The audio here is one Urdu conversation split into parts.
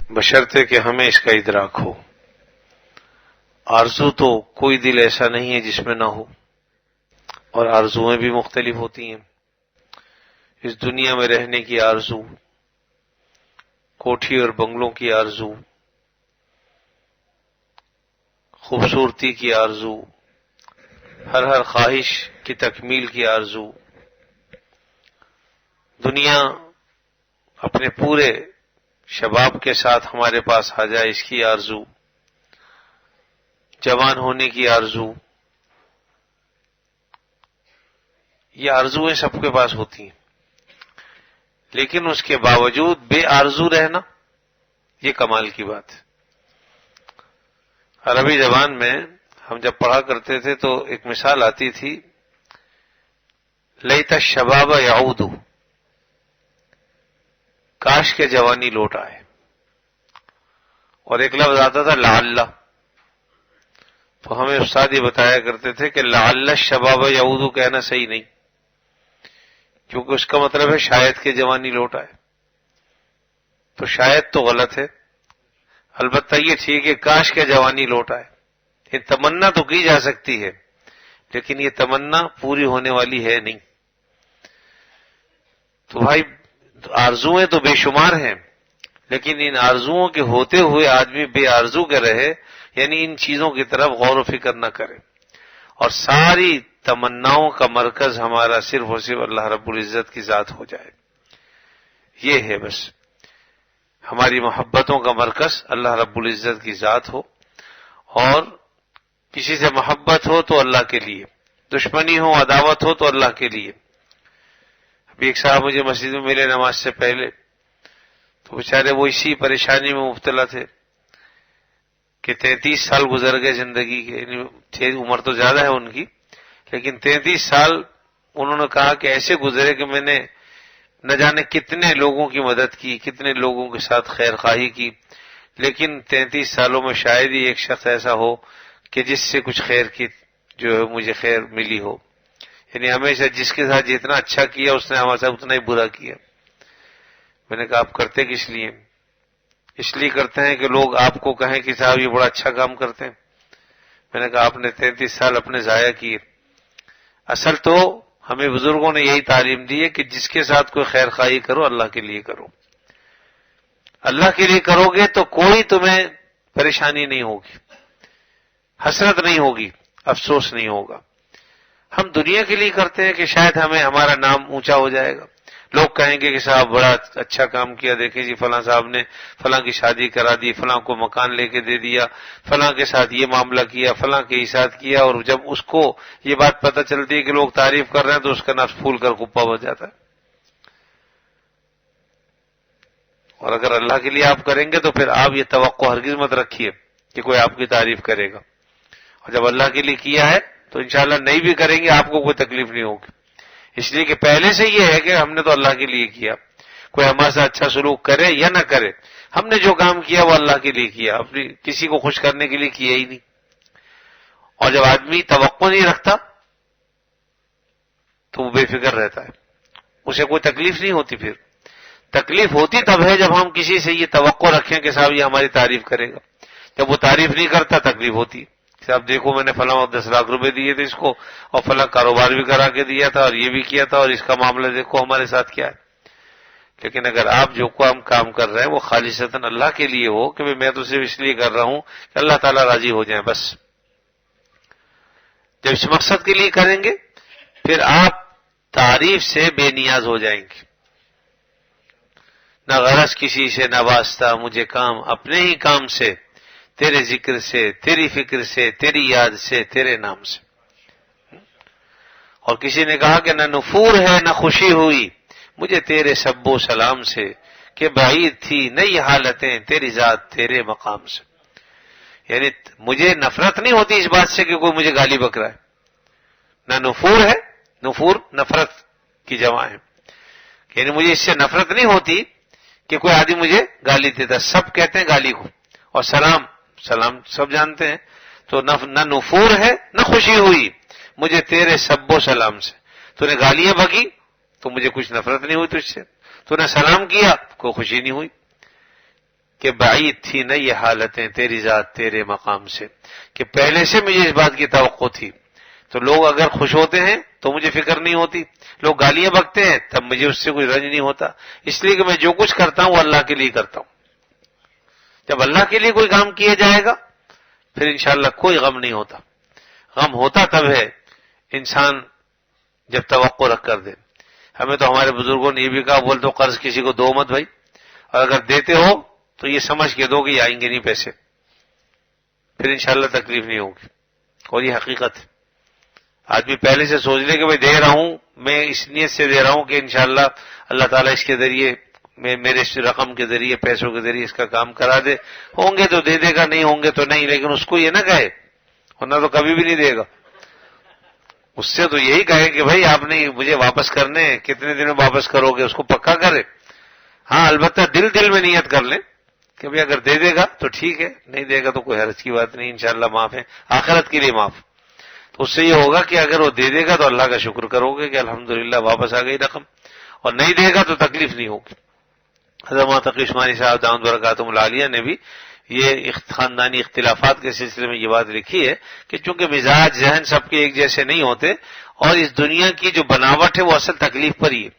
بشرطے کہ ہمیں اس کا ادراک ہو۔ آرزو تو کوئی دل ایسا نہیں ہے جس میں نہ ہو، اور آرزویں بھی مختلف ہوتی ہیں۔ اس دنیا میں رہنے کی آرزو، کوٹھی اور بنگلوں کی آرزو، خوبصورتی کی آرزو، ہر خواہش کی تکمیل کی آرزو، دنیا اپنے پورے شباب کے ساتھ ہمارے پاس آ جائے اس کی آرزو، جوان ہونے کی آرزو، یہ آرزویں سب کے پاس ہوتی ہیں، لیکن اس کے باوجود بے آرزو رہنا یہ کمال کی بات ہے۔ عربی زبان میں ہم جب پڑھا کرتے تھے تو ایک مثال آتی تھی، لیت الشباب یعود، کاش کے جوانی لوٹ آئے، اور ایک لفظ آتا تھا لعل، تو ہمیں استاد یہ بتایا کرتے تھے کہ لعل الشباب یعود کہنا صحیح نہیں، کیونکہ اس کا مطلب ہے شاید کہ جوانی لوٹ آئے، تو شاید تو غلط ہے، البتہ یہ ٹھیک ہے کاش کہ جوانی لوٹ آئے، یہ تمنا تو کی جا سکتی ہے، لیکن یہ تمنا پوری ہونے والی ہے نہیں۔ تو بھائی آرزویں تو بے شمار ہیں، لیکن ان آرزوؤں کے ہوتے ہوئے آدمی بے آرزو کے رہے، یعنی ان چیزوں کی طرف غور و فکر نہ کرے، اور ساری تمناؤں کا مرکز ہمارا صرف اور صرف اللہ رب العزت کی ذات ہو جائے۔ یہ ہے بس، ہماری محبتوں کا مرکز اللہ رب العزت کی ذات ہو، اور کسی سے محبت ہو تو اللہ کے لیے، دشمنی ہو عداوت ہو تو اللہ کے لیے۔ ابھی ایک صاحب مجھے مسجد میں ملے نماز سے پہلے، تو بیچارے وہ اسی پریشانی میں مبتلا تھے کہ 33 سال گزر گئے زندگی کے، یعنی عمر تو زیادہ ہے ان کی، لیکن 33 سال انہوں نے کہا کہ ایسے گزرے کہ میں نے نہ جانے کتنے لوگوں کی مدد کی، کتنے لوگوں کے ساتھ خیر خواہی کی، لیکن 33 سالوں میں شاید ہی ایک شخص ایسا ہو کہ جس سے کچھ خیر کی جو ہے مجھے خیر ملی ہو، یعنی ہمیشہ جس کے ساتھ جتنا اچھا کیا اس نے ہمارے ساتھ اتنا ہی برا کیا۔ میں نے کہا آپ کرتے کس لیے؟ اس لیے کرتے ہیں کہ لوگ آپ کو کہیں کہ صاحب یہ بڑا اچھا کام کرتے ہیں۔ میں نے کہا آپ نے 33 سال اپنے ضائع کیے۔ اصل تو ہمیں بزرگوں نے یہی تعلیم دی ہے کہ جس کے ساتھ کوئی خیر خواہی کرو اللہ کے لیے کرو، اللہ کے لیے کرو گے تو کوئی تمہیں پریشانی نہیں ہوگی، حسرت نہیں ہوگی، افسوس نہیں ہوگا۔ ہم دنیا کے لیے کرتے ہیں کہ شاید ہمیں ہمارا نام اونچا ہو جائے گا، لوگ کہیں گے کہ صاحب بڑا اچھا کام کیا، دیکھیں جی فلاں صاحب نے فلاں کی شادی کرا دی، فلاں کو مکان لے کے دے دیا، فلاں کے ساتھ یہ معاملہ کیا، فلاں کے ساتھ کیا، اور جب اس کو یہ بات پتہ چلتی ہے کہ لوگ تعریف کر رہے ہیں تو اس کا نفس پھول کر کپا بن جاتا ہے۔ اور اگر اللہ کے لیے آپ کریں گے تو پھر آپ یہ توقع ہرگز مت رکھیے کہ کوئی آپ کی تعریف کرے گا، اور جب اللہ کے لیے کیا ہے تو انشاءاللہ نہیں بھی کریں گے آپ کو کوئی تکلیف نہیں ہوگی، اس لیے کہ پہلے سے یہ ہے کہ ہم نے تو اللہ کے لیے کیا، کوئی ہمارے ساتھ اچھا سلوک کرے یا نہ کرے، ہم نے جو کام کیا وہ اللہ کے لیے کیا، اپنی کسی کو خوش کرنے کے لیے کیا ہی نہیں۔ اور جب آدمی توقع نہیں رکھتا تو وہ بے فکر رہتا ہے، اسے کوئی تکلیف نہیں ہوتی، پھر تکلیف ہوتی تب ہے جب ہم کسی سے یہ توقع رکھیں کہ صاحب یہ ہماری تعریف کرے گا، جب وہ تعریف نہیں کرتا تکلیف ہوتی۔ صاحب دیکھو میں نے فلاں 10 لاکھ روپے دیے تھے اس کو، اور فلاں کاروبار بھی کرا کے دیا تھا، اور یہ بھی کیا تھا، اور اس کا معاملہ دیکھو ہمارے ساتھ کیا ہے۔ لیکن اگر آپ جو کام کر رہے ہیں وہ خالصتاً اللہ کے لیے ہو کہ میں تو صرف اس لیے کر رہا ہوں کہ اللہ تعالیٰ راضی ہو جائیں، بس جب اس مقصد کے لیے کریں گے پھر آپ تعریف سے بے نیاز ہو جائیں گے، نہ غرض کسی سے نہ واسطہ، مجھے کام اپنے ہی کام سے، تیرے ذکر سے، تیری فکر سے، تیری یاد سے، تیرے نام سے۔ اور کسی نے کہا کہ نہ نفور ہے نہ خوشی ہوئی مجھے تیرے سب و سلام سے، کہ بعید تھی نئی حالتیں تیری ذات تیرے مقام سے، یعنی مجھے نفرت نہیں ہوتی اس بات سے کہ کوئی مجھے گالی بک رہا ہے، نہ نفور ہے، نفور نفرت کی جمع ہے، یعنی مجھے اس سے نفرت نہیں ہوتی کہ کوئی آدمی مجھے گالی دیتا، سب کہتے ہیں گالی کو، اور سلام سب جانتے ہیں، تو نہ نفور ہے نہ خوشی ہوئی مجھے تیرے سب و سلام سے، تو نے گالیاں بکی تو مجھے کچھ نفرت نہیں ہوئی تجھ سے، تو نے سلام کیا کوئی خوشی نہیں ہوئی۔ کہ بعید تھی نہ یہ حالتیں تیری ذات تیرے مقام سے، کہ پہلے سے مجھے اس بات کی توقع تھی. تو لوگ اگر خوش ہوتے ہیں تو مجھے فکر نہیں ہوتی، لوگ گالیاں بکتے ہیں تب مجھے اس سے کوئی رنج نہیں ہوتا، اس لیے کہ میں جو کچھ کرتا ہوں وہ اللہ کے لیے کرتا ہوں. جب اللہ کے لیے کوئی کام کیا جائے گا پھر انشاءاللہ کوئی غم نہیں ہوتا. غم ہوتا تب ہے انسان جب توقع رکھ کر دے. ہمیں تو ہمارے بزرگوں نے یہ بھی کہا، بول تو قرض کسی کو دو مت بھائی، اور اگر دیتے ہو تو یہ سمجھ کے دو کہ یہ آئیں گے نہیں پیسے، پھر انشاءاللہ تکلیف نہیں ہوگی. اور یہ حقیقت ہے. آدمی پہلے سے سوچ لے کہ بھائی دے رہا ہوں، میں اس نیت سے دے رہا ہوں کہ انشاءاللہ اللہ تعالیٰ اس کے ذریعے میرے اس رقم کے ذریعے پیسوں کے ذریعے اس کا کام کرا دے. ہوں گے تو دے دے گا، نہیں ہوں گے تو نہیں. لیکن اس کو یہ نہ کہے، ورنہ تو کبھی بھی نہیں دے گا. اس سے تو یہی کہے کہ بھائی آپ نے مجھے واپس کرنے، کتنے دن میں واپس کرو گے، اس کو پکا کرے. ہاں البتہ دل میں نیت کر لیں کہ بھائی اگر دے دے گا تو ٹھیک ہے، نہیں دے گا تو کوئی حرج کی بات نہیں، انشاءاللہ معاف ہے، آخرت کے لیے معاف. تو اس سے یہ ہوگا کہ اگر وہ دے دے گا تو اللہ کا شکر کرو گے کہ الحمدللہ واپس آ گئی رقم، اور نہیں دے گا تو تکلیف نہیں ہوگی. حضرت مولانا تقی عثمانی صاحب دامت برکاتہم العالیہ نے بھی یہ خاندانی اختلافات کے سلسلے میں یہ بات لکھی ہے کہ چونکہ مزاج ذہن سب کے ایک جیسے نہیں ہوتے، اور اس دنیا کی جو بناوٹ ہے وہ اصل تکلیف پر ہی ہے،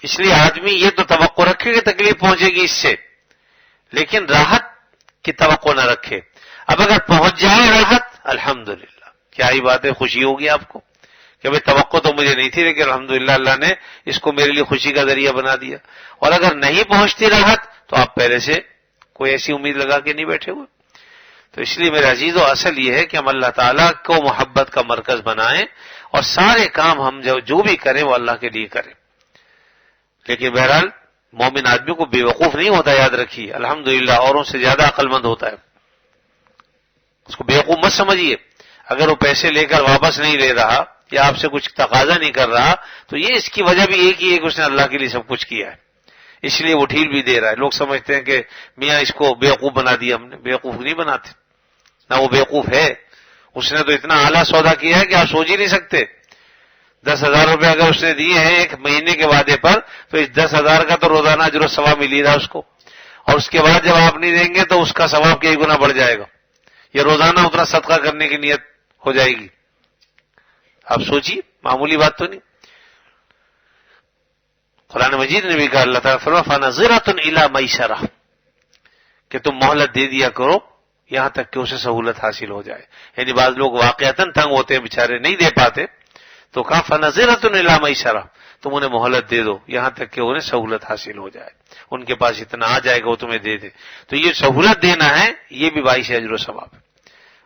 اس لیے آدمی یہ تو توقع رکھے کہ تکلیف پہنچے گی اس سے، لیکن راحت کی توقع نہ رکھے. اب اگر پہنچ جائے راحت الحمدللہ، کیا ہی بات ہے، خوشی ہوگی آپ کو کہ بھئی توقع تو مجھے نہیں تھی لیکن الحمدللہ اللہ نے اس کو میرے لیے خوشی کا ذریعہ بنا دیا. اور اگر نہیں پہنچتی راحت تو آپ پہلے سے کوئی ایسی امید لگا کے نہیں بیٹھے ہوئے. تو اس لیے میرے عزیزو اصل یہ ہے کہ ہم اللہ تعالیٰ کو محبت کا مرکز بنائیں اور سارے کام ہم جو بھی کریں وہ اللہ کے لیے کریں. لیکن بہرحال مومن آدمی کو بے وقوف نہیں ہوتا، یاد رکھیے، الحمدللہ اوروں سے زیادہ عقل مند ہوتا ہے. اس کو بے وقوف مت سمجھیے. اگر وہ پیسے لے کر واپس نہیں لے رہا یا آپ سے کچھ تقاضا نہیں کر رہا تو یہ اس کی وجہ بھی ایک ہی ہے کہ اس نے اللہ کے لیے سب کچھ کیا ہے، اس لیے وہ ڈھیل بھی دے رہا ہے. لوگ سمجھتے ہیں کہ میاں اس کو بیوقوف بنا دیا ہم نے. بیوقوف نہیں بناتے، نہ وہ بیوقوف ہے. اس نے تو اتنا اعلیٰ سودا کیا ہے کہ آپ سوچ ہی نہیں سکتے. 10,000 روپے اگر اس نے دیے ہیں ایک مہینے کے وعدے پر تو اس 10,000 کا تو روزانہ اجر و ثواب مل ہی رہا اس کو، اور اس کے بعد جب آپ نہیں دیں گے تو اس کا ثواب کئی گنا بڑھ جائے گا. یہ روزانہ اتنا صدقہ کرنے کی نیت ہو جائے گی. آپ سوچیے، معمولی بات تو نہیں. قرآن مجید نے بھی کہا، اللہ تعالیٰ فرمایا فَنَظِرَةٌ إِلَىٰ مَيْسَرَةٍ، کہ تم مہلت دے دیا کرو یہاں تک کہ اسے سہولت حاصل ہو جائے. یعنی بعض لوگ واقعتاً تنگ ہوتے ہیں بیچارے، نہیں دے پاتے، تو کہا فَنَظِرَةٌ إِلَىٰ مَيْسَرَةٍ، تم انہیں مہلت دے دو یہاں تک کہ انہیں سہولت حاصل ہو جائے، ان کے پاس اتنا آ جائے گا وہ تمہیں دے دے. تو یہ سہولت دینا ہے، یہ بھی باعث اجر و ثواب ہے.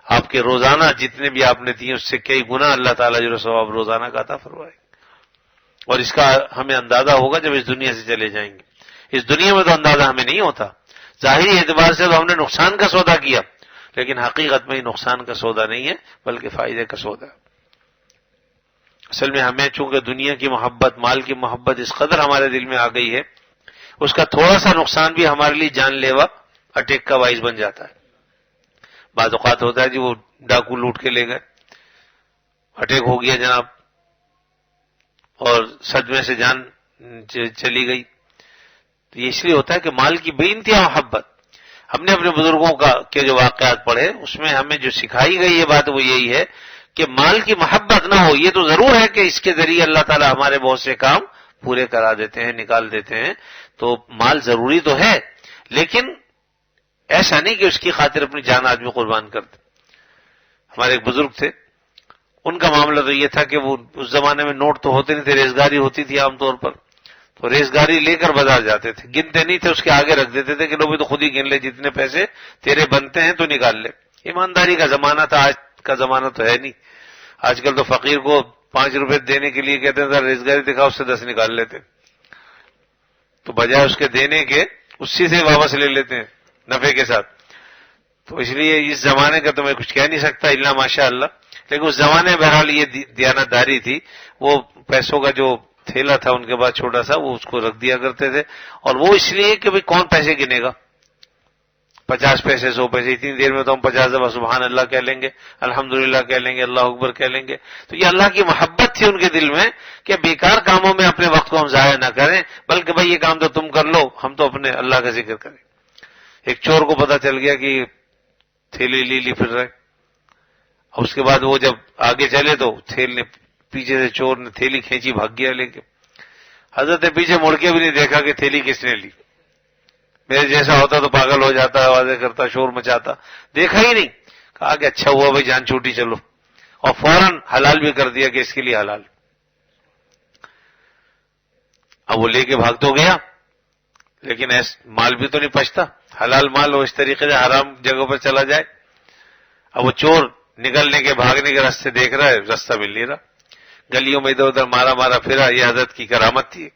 آپ کے روزانہ جتنے بھی آپ نے دیے اس سے کئی گنا اللہ تعالیٰ اجر و ثواب روزانہ کا عطا فرمائے. اور اس کا ہمیں اندازہ ہوگا جب اس دنیا سے چلے جائیں گے. اس دنیا میں تو اندازہ ہمیں نہیں ہوتا. ظاہری اعتبار سے تو ہم نے نقصان کا سودا کیا، لیکن حقیقت میں نقصان کا سودا نہیں ہے بلکہ فائدے کا سودا ہے. اصل میں ہمیں چونکہ دنیا کی محبت، مال کی محبت اس قدر ہمارے دل میں آ گئی ہے، اس کا تھوڑا سا نقصان بھی ہمارے لیے جان لیوا اٹیک کا باعث بن جاتا ہے. بعض اوقات ہوتا ہے جی وہ ڈاکو لوٹ کے لے گئے، اٹیک ہو گیا جناب، اور صدمے سے جان چلی گئی. تو یہ اس لیے ہوتا ہے کہ مال کی بے انتہا محبت. ہم نے اپنے بزرگوں کے جو واقعات پڑھے اس میں ہمیں جو سکھائی گئی یہ بات وہ یہی ہے کہ مال کی محبت نہ ہو. یہ تو ضرور ہے کہ اس کے ذریعے اللہ تعالی ہمارے بہت سے کام پورے کرا دیتے ہیں، نکال دیتے ہیں، تو مال ضروری تو ہے، لیکن ایسا نہیں کہ اس کی خاطر اپنی جان آدمی قربان کر دے. ہمارے ایک بزرگ تھے، ان کا معاملہ تو یہ تھا کہ وہ اس زمانے میں نوٹ تو ہوتے نہیں تھے، ریزگاری ہوتی تھی عام طور پر، تو ریزگاری لے کر بازار جاتے تھے، گنتے نہیں تھے، اس کے آگے رکھ دیتے تھے کہ لو بھی تو خود ہی گن لے، جتنے پیسے تیرے بنتے ہیں تو نکال لے. ایمانداری کا زمانہ تھا، آج کا زمانہ تو ہے نہیں. آج کل تو فقیر کو 5 روپے دینے کے لیے کہتے ہیں ریزگاری دکھا، اس سے 10 نکال لیتے، تو بجائے اس کے دینے کے اسی سے واپس لے لیتے ہیں نفع کے ساتھ. تو اس لیے اس زمانے کا تو میں کچھ کہہ نہیں سکتا الا ماشاء اللہ، لیکن اس زمانے میں بہرحال یہ دیانتداری تھی. وہ پیسوں کا جو تھیلا تھا ان کے پاس چھوٹا سا، وہ اس کو رکھ دیا کرتے تھے، اور وہ اس لیے کہ بھئی کون پیسے گنے گا، 50 پیسے 100 پیسے، اتنی دیر میں تو ہم 50 دفعہ سبحان اللہ کہہ لیں گے، الحمدللہ کہہ لیں گے، اللہ اکبر کہہ لیں گے. تو یہ اللہ کی محبت تھی ان کے دل میں کہ بیکار کاموں میں اپنے وقت کو ہم ضائع نہ کریں، بلکہ بھئی یہ کام تو تم کر لو، ہم تو اپنے اللہ کا ذکر کریں. ایک چور کو پتا چل گیا کہ تھیلی لی پھر رہے، اور اس کے بعد وہ جب آگے چلے تو پیچھے سے چور نے تھیلی کھینچی، بھاگ گیا لے کے۔ حضرت نے پیچھے مڑ کے بھی نہیں دیکھا کہ تھیلی کس نے لی۔ میرے جیسا ہوتا تو پاگل ہو جاتا، آوازیں کرتا، شور مچاتا، دیکھا ہی نہیں، کہا کہ اچھا ہوا بھائی جان چھوٹی، چلو، اور فوراً حلال بھی کر دیا کہ اس کے لیے حلال۔ اب وہ لے کے بھاگ تو گیا، لیکن مال بھی تو نہیں پچتا، حلال مال وہ اس طریقے سے حرام جگہ پر چلا جائے۔ اب وہ چور نکلنے کے بھاگنے کے راستے دیکھ رہا ہے، راستہ مل نہیں رہا، گلیوں میں ادھر ادھر مارا پھرا، یہ حضرت کی کرامت تھی۔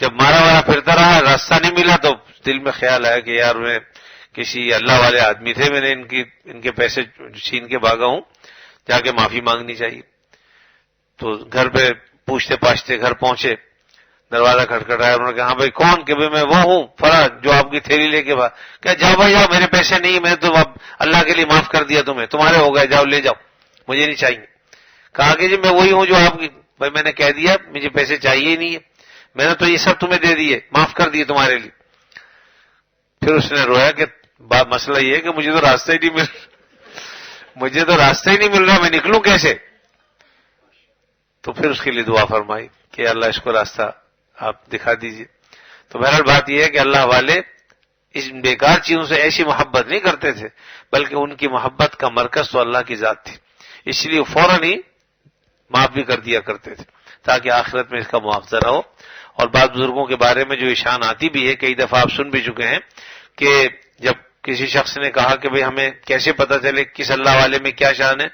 جب مارا پھرتا رہا، راستہ نہیں ملا، تو دل میں خیال آیا کہ یار میں کسی اللہ والے آدمی تھے، میں نے ان کے پیسے چھین کے بھاگا ہوں، جا کے معافی مانگنی چاہیے۔ تو گھر پہ پوچھتے پاچھتے گھر پہنچے، دروازہ کھٹکھٹایا، انہوں نے کہا ہاں بھائی کون؟ کہ میں وہ ہوں فلاں جو آپ کی تھیلی لے کے کیا جاؤ بھائی جاؤ، میرے پیسے نہیں، میں تو اب اللہ کے لیے معاف کر دیا تمہیں، تمہارے ہو گئے، جاؤ لے جاؤ، مجھے نہیں چاہیے۔ کہا کہ جی میں وہی ہوں جو آپ کی، بھائی میں نے کہہ دیا مجھے پیسے چاہیے ہی نہیں ہے، میں نے تو یہ سب تمہیں دے دیے، معاف کر دیے تمہارے لیے۔ پھر اس نے رویا کہ مسئلہ یہ ہے کہ مجھے تو راستہ ہی نہیں مل رہا، میں نکلوں کیسے؟ تو پھر اس کے لیے دعا فرمائی کہ اللہ اس کو راستہ آپ دکھا دیجئے۔ تو بہرحال بات یہ ہے کہ اللہ والے اس بیکار چیزوں سے ایسی محبت نہیں کرتے تھے، بلکہ ان کی محبت کا مرکز تو اللہ کی ذات تھی، اس لیے فوراً ہی معاف بھی کر دیا کرتے تھے تاکہ آخرت میں اس کا معاوضہ نہ ہو۔ اور بعض بزرگوں کے بارے میں جو اشان آتی بھی ہے، کئی دفعہ آپ سن بھی چکے ہیں کہ جب کسی شخص نے کہا کہ بھئی ہمیں کیسے پتہ چلے کس اللہ والے میں کیا شان ہے،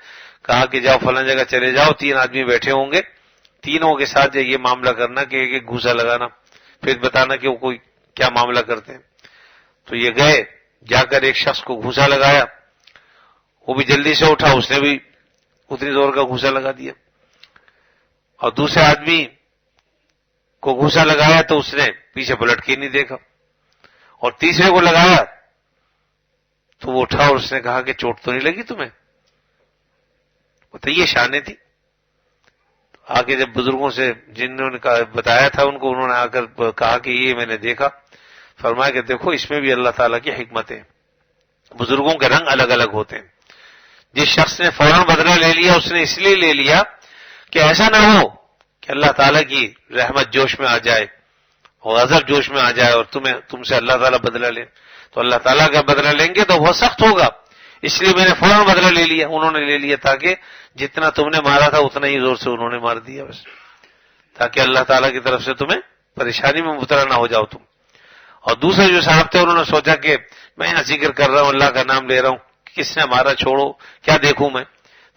کہا کہ جاؤ فلاں جگہ چلے جاؤ، 3 آدمی بیٹھے ہوں گے، تینوں کے ساتھ یہ معاملہ کرنا کہ ایک گھوسا لگانا، پھر بتانا کہ وہ کوئی کیا معاملہ کرتے ہیں۔ تو یہ گئے، جا کر ایک شخص کو گھوسا لگایا، وہ بھی جلدی سے اٹھا، اس نے بھی اتنی زور کا گھوسا لگا دیا، اور دوسرے آدمی کو گھوسا لگایا تو اس نے پیچھے پلٹ کے نہیں دیکھا، اور تیسرے کو لگایا تو وہ اٹھا اور اس نے کہا کہ چوٹ تو نہیں لگی تمہیں؟ تو یہ شانیں تھی۔ آگے جب بزرگوں سے جنہوں نے بتایا تھا ان کو، انہوں نے آ کر کہا کہ یہ میں نے دیکھا، فرمایا کہ دیکھو اس میں بھی اللہ تعالیٰ کی حکمتیں، بزرگوں کے رنگ الگ الگ ہوتے ہیں۔ جس شخص نے فوراً بدلہ لے لیا، اس نے اس لیے لے لیا کہ ایسا نہ ہو کہ اللہ تعالیٰ کی رحمت جوش میں آ جائے اور غضب جوش میں آ جائے اور تم سے اللہ تعالیٰ بدلہ لے، تو اللہ تعالیٰ کا بدلہ لیں گے تو بہت سخت ہوگا، اس لیے میں نے فوراً بدلہ لے لیا۔ انہوں نے لے لیا تاکہ جتنا تم نے مارا تھا اتنا ہی زور سے انہوں نے مار دیا بس، تاکہ اللہ تعالیٰ کی طرف سے تمہیں پریشانی میں مبتلا نہ ہو جاؤ تم۔ اور دوسرے جو صاحب تھے انہوں نے سوچا کہ میں یہاں ذکر کر رہا ہوں، اللہ کا نام لے رہا ہوں، کس نے مارا، چھوڑو کیا دیکھوں میں،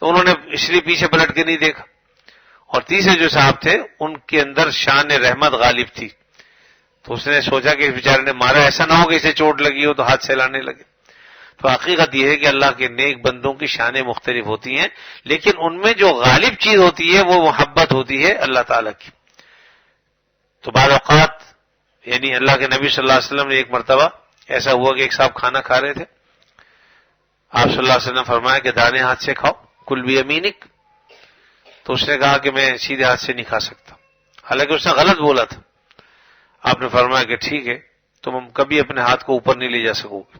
تو انہوں نے اس لیے پیچھے پلٹ کے نہیں دیکھا۔ اور تیسرے جو صاحب تھے ان کے اندر شان رحمت غالب تھی، تو اس نے سوچا کہ اس بیچارے نے مارا، ایسا نہ ہو کہ اسے چوٹ لگی ہو تو ہاتھ سہلانے لگے۔ تو حقیقت یہ ہے کہ اللہ کے نیک بندوں کی شانیں مختلف ہوتی ہیں، لیکن ان میں جو غالب چیز ہوتی ہے وہ محبت ہوتی ہے اللہ تعالیٰ کی۔ تو بعض اوقات یعنی اللہ کے نبی صلی اللہ علیہ وسلم نے ایک مرتبہ ایسا ہوا کہ ایک صاحب کھانا کھا رہے تھے، آپ صلی اللہ علیہ وسلم نے فرمایا کہ دانے ہاتھ سے کھاؤ، کل بیمینک، تو اس نے کہا کہ میں سیدھے ہاتھ سے نہیں کھا سکتا، حالانکہ اس نے غلط بولا تھا۔ آپ نے فرمایا کہ ٹھیک ہے، تم کبھی اپنے ہاتھ کو اوپر نہیں لے جا سکو گے۔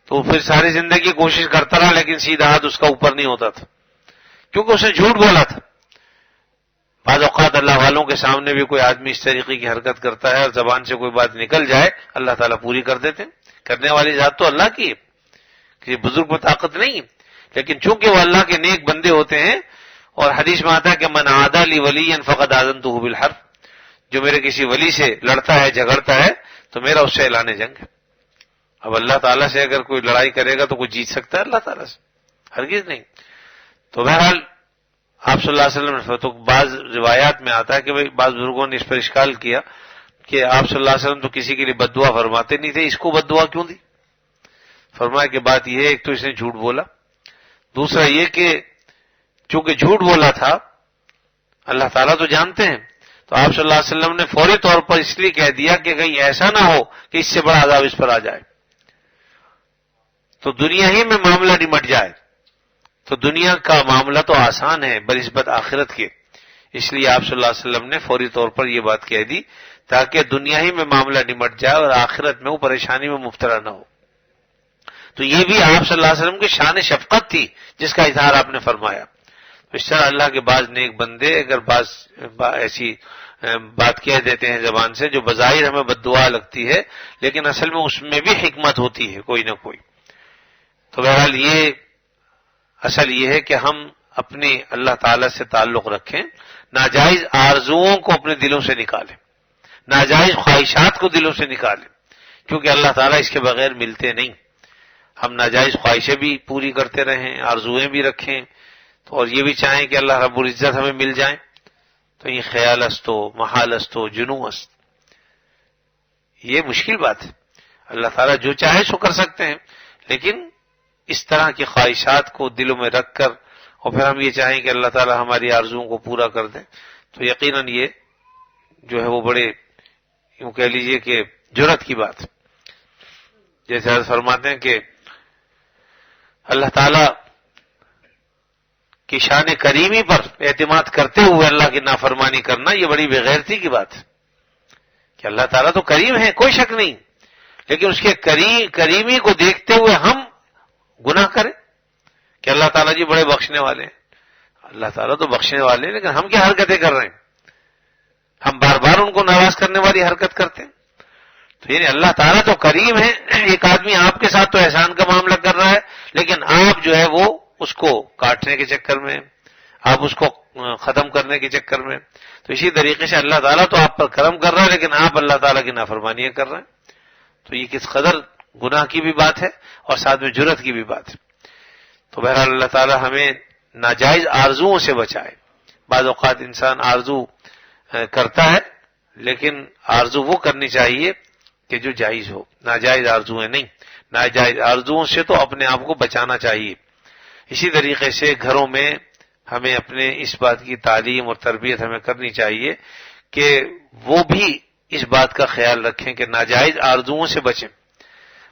تو پھر ساری زندگی کوشش کرتا رہا، لیکن سیدھا ہاتھ اس کا اوپر نہیں ہوتا تھا، کیونکہ اس نے جھوٹ بولا تھا۔ بعض اوقات اللہ والوں کے سامنے بھی کوئی آدمی اس طریقے کی حرکت کرتا ہے اور زبان سے کوئی بات نکل جائے، اللہ تعالیٰ پوری کر دیتے ہیں۔ کرنے والی ذات تو اللہ کی ہے، کسی بزرگ میں طاقت نہیں، لیکن چونکہ وہ اللہ کے نیک بندے ہوتے ہیں، اور حدیث میں آتا ہے کہ من عادى لي وليا فقد آذنته بالحرب، جو میرے کسی ولی سے لڑتا ہے جھگڑتا ہے تو میرا اس سے اعلان جنگ ہے۔ اب اللہ تعالیٰ سے اگر کوئی لڑائی کرے گا تو کوئی جیت سکتا ہے اللہ تعالیٰ سے؟ ہرگز نہیں۔ تو بہرحال آپ صلی اللہ علیہ وسلم نے، تو بعض روایات میں آتا ہے کہ بھئی بعض بزرگوں نے اس پر اشکال کیا کہ آپ صلی اللہ علیہ وسلم تو کسی کے لیے بد دعا فرماتے نہیں تھے، اس کو بد دعا کیوں دی؟ فرمایا کہ بات یہ ہے، ایک تو اس نے جھوٹ بولا، دوسرا یہ کہ چونکہ جھوٹ بولا تھا اللہ تعالیٰ تو جانتے ہیں، تو آپ صلی اللہ علیہ وسلم نے فوری طور پر اس لیے کہہ دیا کہ کہیں ایسا نہ ہو کہ اس سے بڑا عذاب اس پر آ جائے، تو دنیا ہی میں معاملہ نمٹ جائے۔ تو دنیا کا معاملہ تو آسان ہے بنسبت آخرت کے، اس لیے آپ صلی اللہ علیہ وسلم نے فوری طور پر یہ بات کہہ دی تاکہ دنیا ہی میں معاملہ نمٹ جائے اور آخرت میں وہ پریشانی میں مبتلا نہ ہو۔ تو یہ بھی آپ صلی اللہ علیہ وسلم کی شان شفقت تھی جس کا اظہار آپ نے فرمایا۔ تو اس طرح اللہ کے بعض نیک بندے اگر بعض ایسی بات کہہ دیتے ہیں زبان سے جو بظاہر ہمیں بد دعا لگتی ہے، لیکن اصل میں اس میں بھی حکمت ہوتی ہے کوئی نہ کوئی۔ تو بہرحال یہ اصل یہ ہے کہ ہم اپنے اللہ تعالی سے تعلق رکھیں، ناجائز آرزوؤں کو اپنے دلوں سے نکالیں، ناجائز خواہشات کو دلوں سے نکالیں، کیونکہ اللہ تعالیٰ اس کے بغیر ملتے نہیں۔ ہم ناجائز خواہشیں بھی پوری کرتے رہیں، آرزویں بھی رکھیں، تو اور یہ بھی چاہیں کہ اللہ رب العزت ہمیں مل جائیں، تو یہ خیال است و محال است و جنوں است، یہ مشکل بات ہے۔ اللہ تعالیٰ جو چاہے سو کر سکتے ہیں، لیکن اس طرح کی خواہشات کو دلوں میں رکھ کر اور پھر ہم یہ چاہیں کہ اللہ تعالیٰ ہماری آرزوؤں کو پورا کر دیں، تو یقیناً یہ جو ہے وہ بڑے یوں کہہ لیجئے کہ جرأت کی بات ہے۔ جیسے حضرت فرماتے ہیں کہ اللہ تعالیٰ کی شان کریمی پر اعتماد کرتے ہوئے اللہ کی نافرمانی کرنا یہ بڑی بےغیرتی کی بات ہے، کہ اللہ تعالیٰ تو کریم ہے، کوئی شک نہیں، لیکن اس کے کریمی کو دیکھتے ہوئے ہم گناہ کریں کہ اللہ تعالیٰ جی بڑے بخشنے والے ہیں۔ اللہ تعالیٰ تو بخشنے والے ہیں، لیکن ہم کیا حرکتیں کر رہے ہیں؟ ہم بار بار ان کو ناراض کرنے والی حرکت کرتے ہیں۔ تو یعنی اللہ تعالیٰ تو کریم ہے، ایک آدمی آپ کے ساتھ تو احسان کا معاملہ کر رہا ہے، لیکن آپ جو ہے وہ اس کو کاٹنے کے چکر میں، آپ اس کو ختم کرنے کے چکر میں۔ تو اسی طریقے سے اللہ تعالیٰ تو آپ پر کرم کر رہا ہے، لیکن آپ اللہ تعالیٰ کی نافرمانیاں کر رہے ہیں۔ تو یہ کس قدر گناہ کی بھی بات ہے اور ساتھ میں جرأت کی بھی بات ہے۔ تو بہرحال اللہ تعالیٰ ہمیں ناجائز آرزوؤں سے بچائے۔ بعض اوقات انسان آرزو کرتا ہے، لیکن آرزو وہ کرنی چاہیے کہ جو جائز ہو، ناجائز آرزویں نہیں۔ ناجائز آرزوؤں سے تو اپنے آپ کو بچانا چاہیے۔ اسی طریقے سے گھروں میں ہمیں اپنے اس بات کی تعلیم اور تربیت ہمیں کرنی چاہیے کہ وہ بھی اس بات کا خیال رکھیں کہ ناجائز آرزوؤں سے بچیں۔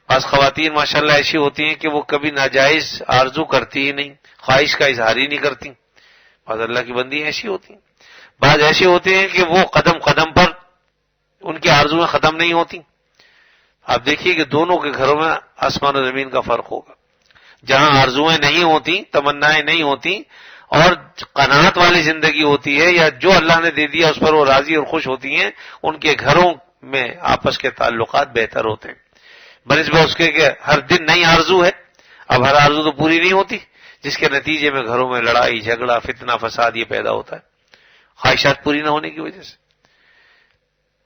بعض خواتین ماشاءاللہ ایسی ہوتی ہیں کہ وہ کبھی ناجائز آرزو کرتی ہی نہیں، خواہش کا اظہار ہی نہیں کرتی۔ بعض اللہ کی بندی ایسی ہوتی ہیں، بعض ایسے ہوتے ہیں کہ وہ قدم قدم پر ان کی آرزویں ختم نہیں ہوتی۔ آپ دیکھیے کہ دونوں کے گھروں میں آسمان و زمین کا فرق ہوگا۔ جہاں آرزویں نہیں ہوتی، تمنائیں نہیں ہوتی اور قناعت والی زندگی ہوتی ہے، یا جو اللہ نے دے دیا اس پر وہ راضی اور خوش ہوتی ہیں، ان کے گھروں میں آپس کے تعلقات بہتر ہوتے ہیں، بنسبت اس کے کہ ہر دن نئی آرزو ہے۔ اب ہر آرزو تو پوری نہیں ہوتی، جس کے نتیجے میں گھروں میں لڑائی جھگڑا فتنہ فساد یہ پیدا ہوتا ہے، خواہشات پوری نہ ہونے کی وجہ سے۔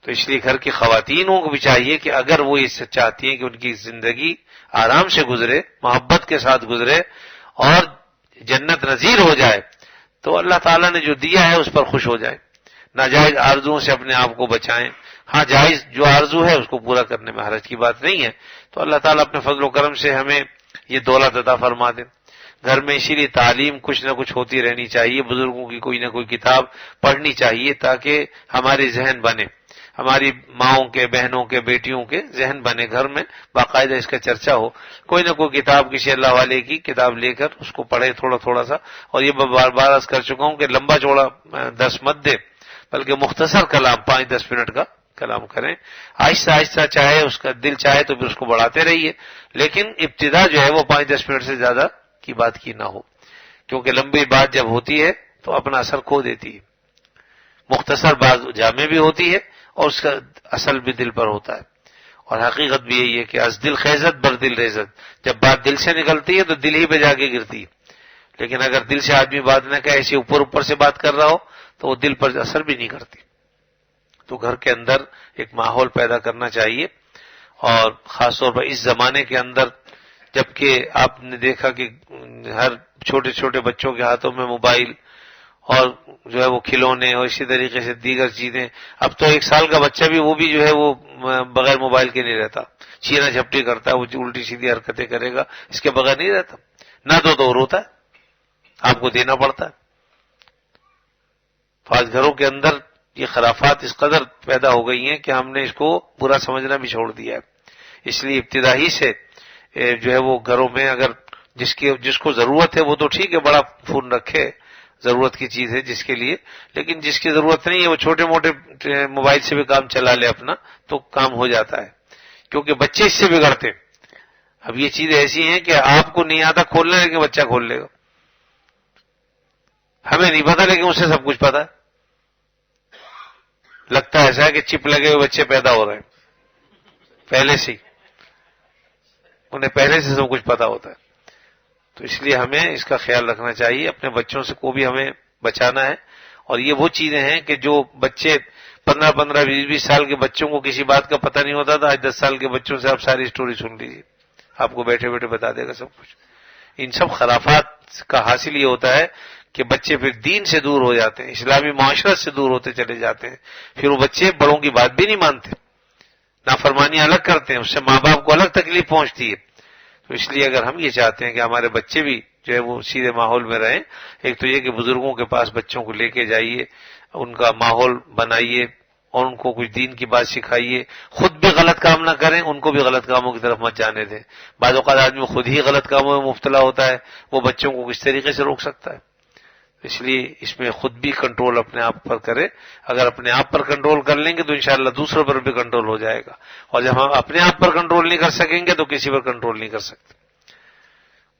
تو اس لیے گھر کی خواتینوں کو بھی چاہیے کہ اگر وہ اس سے چاہتی ہیں کہ ان کی زندگی آرام سے گزرے، محبت کے ساتھ گزرے اور جنت نظیر ہو جائے، تو اللہ تعالیٰ نے جو دیا ہے اس پر خوش ہو جائے، ناجائز آرزوؤں سے اپنے آپ کو بچائیں۔ ہاں جائز جو آرزو ہے اس کو پورا کرنے میں حرج کی بات نہیں ہے، تو اللہ تعالیٰ اپنے فضل و کرم سے ہمیں یہ دولت عطا فرما دے۔ گھر میں اسی لیے تعلیم کچھ نہ کچھ ہوتی رہنی چاہیے، بزرگوں کی کوئی نہ کوئی کتاب پڑھنی چاہیے تاکہ ہماری ذہن بنے، ہماری ماؤں کے، بہنوں کے، بیٹیوں کے ذہن بنے، گھر میں باقاعدہ اس کا چرچا ہو۔ کوئی نہ کوئی کتاب کسی اللہ والے کی کتاب لے کر اس کو پڑھے تھوڑا تھوڑا سا، اور یہ میں بار بار عرض کر چکا ہوں کہ لمبا چوڑا درس مت دے، بلکہ مختصر کلام 5-10 منٹ کا کلام کریں، آہستہ آہستہ، چاہے اس کا دل چاہے تو پھر اس کو بڑھاتے رہیے، لیکن ابتدا جو ہے وہ 5-10 منٹ سے زیادہ کی بات کی نہ ہو، کیونکہ لمبی بات جب ہوتی ہے تو اپنا اثر کھو دیتی ہے، مختصر بات جامع بھی ہوتی ہے اور اس کا اثر بھی دل پر ہوتا ہے۔ اور حقیقت بھی یہی ہے کہ از دل خیزت بر دل ریزت، جب بات دل سے نکلتی ہے تو دل ہی پہ جا کے گرتی ہے، لیکن اگر دل سے آدمی بات نہ کہے، ایسے اوپر سے بات کر رہا ہو تو وہ دل پر اثر بھی نہیں کرتی۔ تو گھر کے اندر ایک ماحول پیدا کرنا چاہیے، اور خاص طور پر اس زمانے کے اندر جبکہ آپ نے دیکھا کہ ہر چھوٹے چھوٹے بچوں کے ہاتھوں میں موبائل اور جو ہے وہ کھلونے اور اسی طریقے سے دیگر چیزیں، اب تو 1 سال کا بچہ بھی وہ بھی جو ہے وہ بغیر موبائل کے نہیں رہتا، چھینا جھپٹی کرتا ہے، وہ الٹی سیدھی حرکتیں کرے گا، اس کے بغیر نہیں رہتا، نہ تو روتا ہے، آپ کو دینا پڑتا ہے۔ تو آج گھروں کے اندر یہ خرافات اس قدر پیدا ہو گئی ہیں کہ ہم نے اس کو برا سمجھنا بھی چھوڑ دیا ہے۔ اس لیے ابتدا ہی سے جو ہے وہ گھروں میں اگر جس کو ضرورت ہے وہ تو ٹھیک ہے، بڑا فون رکھے، ضرورت کی چیز ہے جس کے لیے، لیکن جس کی ضرورت نہیں ہے وہ چھوٹے موٹے موبائل سے بھی کام چلا لے اپنا تو کام ہو جاتا ہے، کیونکہ بچے اس سے بگڑتے ہیں۔ اب یہ چیزیں ایسی ہیں کہ آپ کو نہیں آتا کھولنا لیکن بچہ کھول لے گا، ہمیں نہیں پتا لیکن اسے سب کچھ پتا ہے۔ لگتا ایسا ہے کہ چپ لگے ہوئے بچے پیدا ہو رہے ہیں پہلے سے ہی، انہیں پہلے سے سب کچھ پتا ہوتا ہے۔ تو اس لیے ہمیں اس کا خیال رکھنا چاہیے، اپنے بچوں سے کو بھی ہمیں بچانا ہے۔ اور یہ وہ چیزیں ہیں کہ جو بچے 15 20 سال کے بچوں کو کسی بات کا پتہ نہیں ہوتا تھا، آج 10 سال کے بچوں سے آپ ساری سٹوری سن لیجیے، آپ کو بیٹھے بیٹھے بتا دے گا سب کچھ۔ ان سب خرافات کا حاصل یہ ہوتا ہے کہ بچے پھر دین سے دور ہو جاتے ہیں، اسلامی معاشرت سے دور ہوتے چلے جاتے ہیں، پھر وہ بچے بڑوں کی بات بھی نہیں مانتے، نافرمانی الگ کرتے ہیں، اس سے ماں باپ کو الگ تکلیف پہنچتی ہے۔ تو اس لیے اگر ہم یہ چاہتے ہیں کہ ہمارے بچے بھی جو ہے وہ سیدھے ماحول میں رہیں، ایک تو یہ کہ بزرگوں کے پاس بچوں کو لے کے جائیے، ان کا ماحول بنائیے اور ان کو کچھ دین کی بات سکھائیے، خود بھی غلط کام نہ کریں، ان کو بھی غلط کاموں کی طرف مت جانے دیں۔ بعض اوقات آدمی خود ہی غلط کاموں میں مبتلا ہوتا ہے، وہ بچوں کو کس طریقے سے روک سکتا ہے؟ اس لیے اس میں خود بھی کنٹرول اپنے آپ پر کرے، اگر اپنے آپ پر کنٹرول کر لیں گے تو انشاءاللہ دوسروں پر بھی کنٹرول ہو جائے گا، اور جب ہم اپنے آپ پر کنٹرول نہیں کر سکیں گے تو کسی پر کنٹرول نہیں کر سکتے۔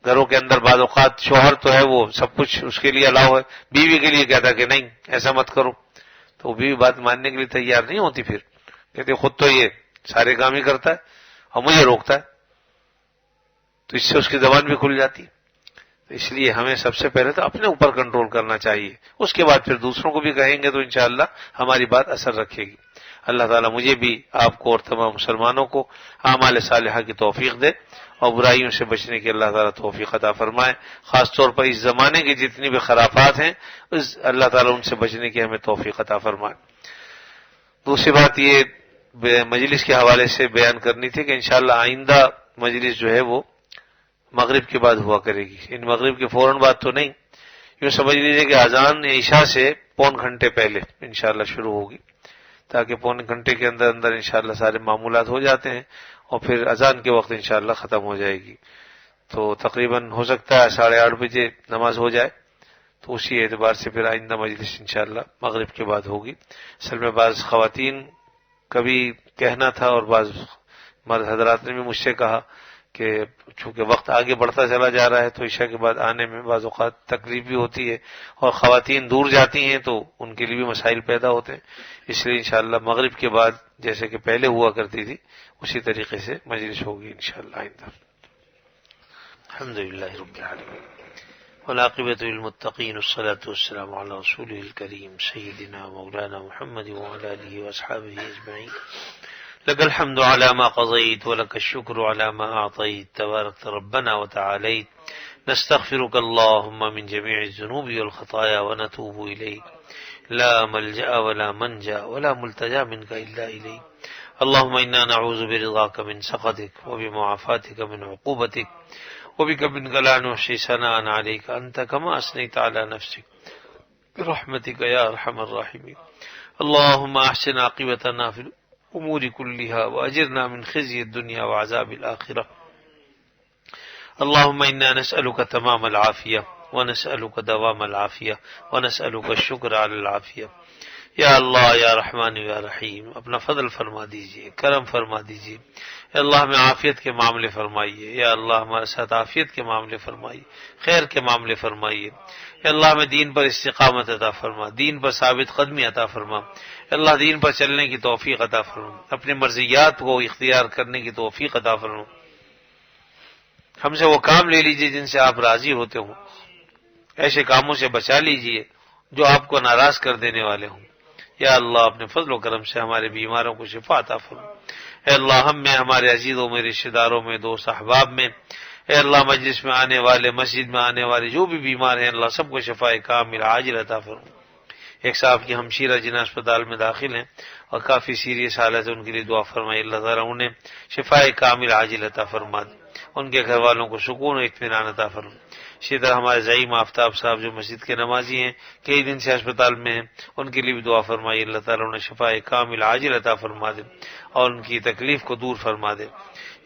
گھروں کے اندر بعض اوقات شوہر تو ہے وہ سب کچھ اس کے لیے الاؤ ہے، بیوی کے لیے کہتا کہ نہیں ایسا مت کرو، تو وہ بیوی بات ماننے کے لیے تیار نہیں ہوتی، پھر کہتے خود تو یہ سارے کام ہی کرتا ہے اور مجھے روکتا ہے، تو اس سے اس کی زبان بھی کھل جاتی۔ اس لیے ہمیں سب سے پہلے تو اپنے اوپر کنٹرول کرنا چاہیے، اس کے بعد پھر دوسروں کو بھی کہیں گے تو انشاءاللہ ہماری بات اثر رکھے گی۔ اللہ تعالیٰ مجھے بھی، آپ کو اور تمام مسلمانوں کو اعمال صالحہ کی توفیق دے اور برائیوں سے بچنے کی اللہ تعالیٰ توفیق عطا فرمائے۔ خاص طور پر اس زمانے کی جتنی بھی خرافات ہیں اللہ تعالیٰ ان سے بچنے کی ہمیں توفیق عطا فرمائے۔ دوسری بات یہ مجلس کے حوالے سے بیان کرنی تھی کہ انشاءاللہ آئندہ مجلس جو ہے وہ مغرب کے بعد ہوا کرے گی، ان مغرب کے فوراً بعد تو نہیں، یوں سمجھ لیجیے کہ اذان عشاء سے پون گھنٹے پہلے انشاءاللہ شروع ہوگی، تاکہ پون گھنٹے کے اندر اندر انشاءاللہ سارے معمولات ہو جاتے ہیں اور پھر اذان کے وقت انشاءاللہ ختم ہو جائے گی۔ تو تقریباً ہو سکتا ہے 8:30 بجے نماز ہو جائے، تو اسی اعتبار سے پھر آئندہ مجلس انشاءاللہ مغرب کے بعد ہوگی۔ اصل میں بعض خواتین کا بھی کہنا تھا اور بعض مرد حضرات نے بھی مجھ سے کہا کہ چونکہ وقت آگے بڑھتا چلا جا رہا ہے تو عشاء کے بعد آنے میں بعض اوقات تکلیف بھی ہوتی ہے اور خواتین دور جاتی ہیں تو ان کے لیے بھی مسائل پیدا ہوتے ہیں، اس لیے انشاءاللہ مغرب کے بعد جیسے کہ پہلے ہوا کرتی تھی اسی طریقے سے مجلس ہوگی انشاءاللہ آئندہ۔ الحمدللہ رب العالمین والعاقبۃ للمتقین والصلاة والسلام علی رسولہ الکریم سیدنا مولانا محمد وعلی آلہ واصحابہ اجمعین۔ لك الحمد على ما قضيت ولك الشكر على ما أعطيت تبارك ربنا وتعاليت نستغفرك اللهم من جميع الذنوب والخطايا ونتوب إليك لا ملجأ ولا منجا ولا ملتجا منك إلا إليك اللهم إنا نعوذ برضاك من سخطك وبمعافاتك من عقوبتك وبك منك لا نحصي ثناء عليك أنت كما أثنيت على نفسك برحمتك يا أرحم الراحمين اللهم أحسن عاقبتنا في الأمور كلها وأجرنا من خزي الدنيا وعذاب الآخرة اللهم إنا نسألك تمام العافية ونسألك دوام العافية ونسألك الشكر على العافية یا اللہ یا رحمان یا رحیم اپنا فضل فرما دیجئے، کرم فرما دیجئے، یا اللہ ہمیں عافیت کے معاملے فرمائیے، یا اللہ ہمارے ساتھ عافیت کے معاملے فرمائیے، خیر کے معاملے فرمائیے، یا اللہ ہمیں دین پر استقامت عطا فرما، دین پر ثابت قدمی عطا فرما، یا اللہ دین پر چلنے کی توفیق عطا فرما، اپنے مرضیات کو اختیار کرنے کی توفیق عطا فرما، ہم سے وہ کام لے لیجئے جن سے آپ راضی ہوتے ہوں، ایسے کاموں سے بچا لیجئے جو آپ کو ناراض کر دینے والے ہوں، یا اللہ اپنے فضل و کرم سے ہمارے بیماروں کو شفا عطا فرما، اے اللہ ہم میں، ہمارے عزیزوں میں، رشتہ داروں میں، دوست احباب میں، اے اللہ مجلس میں آنے والے، مسجد میں آنے والے جو بھی بیمار ہیں اللہ سب کو شفا کامل عاجل عطا فرما۔ ایک صاحب کی ہمشیرہ جناح اسپتال میں داخل ہیں اور کافی سیریس حالت ہے، ان کے لیے دعا فرمائی، اللہ تعالیٰ انہیں شفا کامل عاجل عطا فرما دے، ان کے گھر والوں کو سکون و اطمینان عطا فرما۔ اسی طرح ہمارے زعیم آفتاب صاحب جو مسجد کے نمازی ہیں، کئی دن سے اسپتال میں ہیں، ان کے لیے بھی دعا فرمائی، اللہ تعالیٰ انہیں شفا کامل عاجل عطا فرما دے اور ان کی تکلیف کو دور فرما دے۔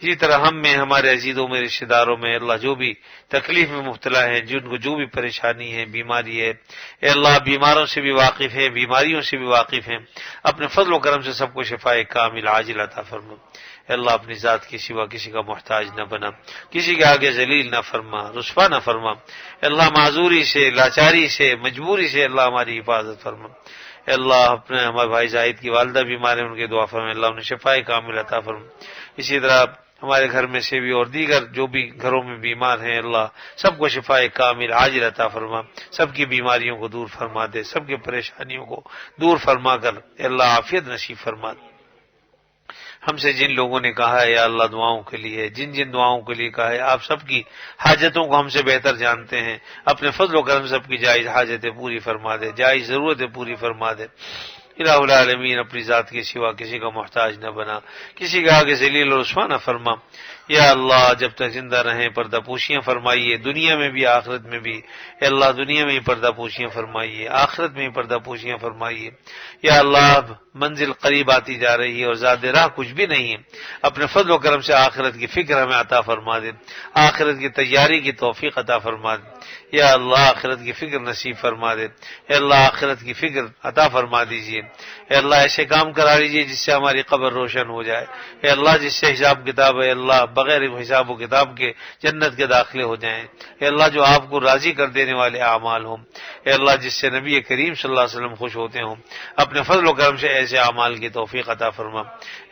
اسی طرح ہم میں، ہمارے عزیزوں میں، رشتہ داروں میں اللہ جو بھی تکلیف میں مبتلا ہیں، جن کو جو بھی پریشانی ہے، بیماری ہے، اے اللہ بیماروں سے بھی واقف ہے، بیماریوں سے بھی واقف ہیں، اپنے فضل و کرم سے سب کو شفاء کامل عاجل عطا فرما۔ اے اللہ اپنی ذات کے سوا کسی کا محتاج نہ بنا، کسی کے آگے ذلیل نہ فرما، رسوا نہ فرما۔ اے اللہ معذوری سے، لاچاری سے، مجبوری سے اللہ ہماری حفاظت فرما۔ اے اللہ اپنے ہمارے بھائی زاہد کی والدہ بیمار ہیں، ان کے دعا فرما، اللہ انہیں شفاء کامل عطا فرما۔ اسی طرح ہمارے گھر میں سے بھی اور دیگر جو بھی گھروں میں بیمار ہیں، اللہ سب کو شفاء کامل عاجل عطا فرما، سب کی بیماریوں کو دور فرما دے، سب کی پریشانیوں کو دور فرما کر اے اللہ عافیت نصیب فرما دے۔ ہم سے جن لوگوں نے کہا ہے یا اللہ دعاؤں کے لیے، جن جن دعاؤں کے لیے کہا ہے، آپ سب کی حاجتوں کو ہم سے بہتر جانتے ہیں، اپنے فضل و کرم سب کی جائز حاجتیں پوری فرما دے، جائز ضرورتیں پوری فرما دے۔ الہ العالمین اپنی ذات کے سوا کسی کا محتاج نہ بنا، کسی کے آگے ذلیل و رسوا نہ فرما۔ یا اللہ جب تک زندہ رہیں پردہ پوشیاں فرمائیے، دنیا میں بھی آخرت میں بھی۔ اے اللہ دنیا میں ہی پردہ پوشیاں فرمائیے، آخرت میں ہی پردہ پوشیاں فرمائیے۔ یا اللہ اب منزل قریب آتی جا رہی ہے اور زیادہ راہ کچھ بھی نہیں ہے، اپنے فضل و کرم سے آخرت کی فکر ہمیں عطا فرما دے، آخرت کی تیاری کی توفیق عطا فرما دے۔ یا اللہ آخرت کی فکر نصیب فرما دے، اے اللہ آخرت کی فکر عطا فرما دیجیے۔ اے اللہ ایسے کام کرا لیجیے جس سے ہماری قبر روشن ہو جائے، اے اللہ جس سے حساب کتاب ہے اللہ بغیر حساب و کتاب کے جنت کے داخلے ہو جائیں، اے اللہ جو آپ کو راضی کر دینے والے اعمال ہوں، اے اللہ جس سے نبی کریم صلی اللہ علیہ وسلم خوش ہوتے ہوں، اپنے فضل و کرم سے ایسے اعمال کی توفیق عطا فرما۔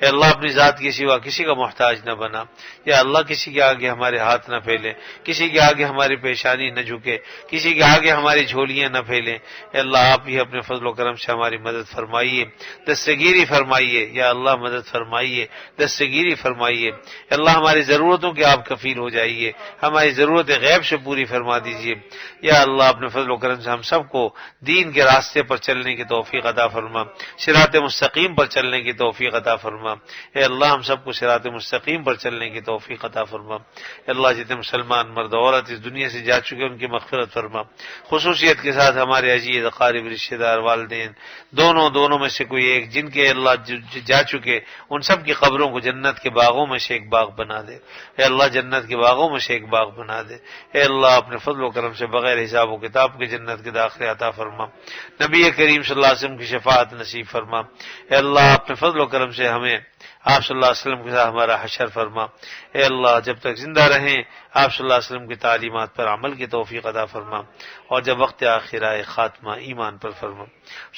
اے اللہ اپنی ذات کے سوا کسی کا محتاج نہ بنا، یا اللہ کسی کے آگے ہمارے ہاتھ نہ پھیلے، کسی کے آگے ہماری پیشانی نہ جھکے، کسی کے آگے ہماری جھولیاں نہ پھیلیں۔ اے اللہ آپ ہی اپنے فضل و کرم سے ہماری مدد فرمائیے، دستگیری فرمائیے، یا اللہ مدد فرمائیے، دستگیری فرمائیے۔ اے اللہ ہماری ضرورتوں کے آپ کفیل ہو جائیے، ہماری ضرورت غیب سے پوری فرما دیجیے۔ یا اللہ اپنے فضل و کرم سے ہم سب کو دین کے راستے پر چلنے کی توفیق عطا فرما، صراط مستقیم پر چلنے کی توفیق عطا فرما۔ اے اللہ ہم سب کو صراط مستقیم پر چلنے کی توفیق عطا فرما۔ اے اللہ جتنے مسلمان مرد عورت اس دنیا سے جا چکے ان کی مغفرت فرما، خصوصیت کے ساتھ ہمارے عزیز اقارب رشتہ دار والدین دونوں میں سے کوئی ایک جن کے اللہ جا چکے ان سب کی قبروں کو جنت کے باغوں میں سے ایک باغ بنا دے، اے اللہ جنت کے باغوں میں سے ایک باغ بنا دے۔ اے اللہ اپنے فضل و کرم سے بغیر حساب و کتاب کے جنت کے داخلے عطا فرما، نبی کریم صلی اللہ علیہ وسلم کی شفاعت نصیب فرما۔ اے اللہ اپنے فضل و کرم سے ہمیں آپ صلی اللہ علیہ وسلم کے ساتھ ہمارا حشر فرما۔ اے اللہ جب تک زندہ رہیں آپ صلی اللہ علیہ وسلم کی تعلیمات پر عمل کی توفیق عطا فرما، اور جب وقت آخر آئے خاتمہ ایمان پر فرما۔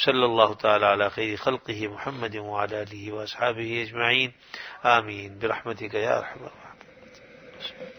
صلی اللہ تعالی علی خیر خلقہ محمد وعلی آلہ واصحابہ اجمعین، آمین برحمتک یا ارحم الراحمین۔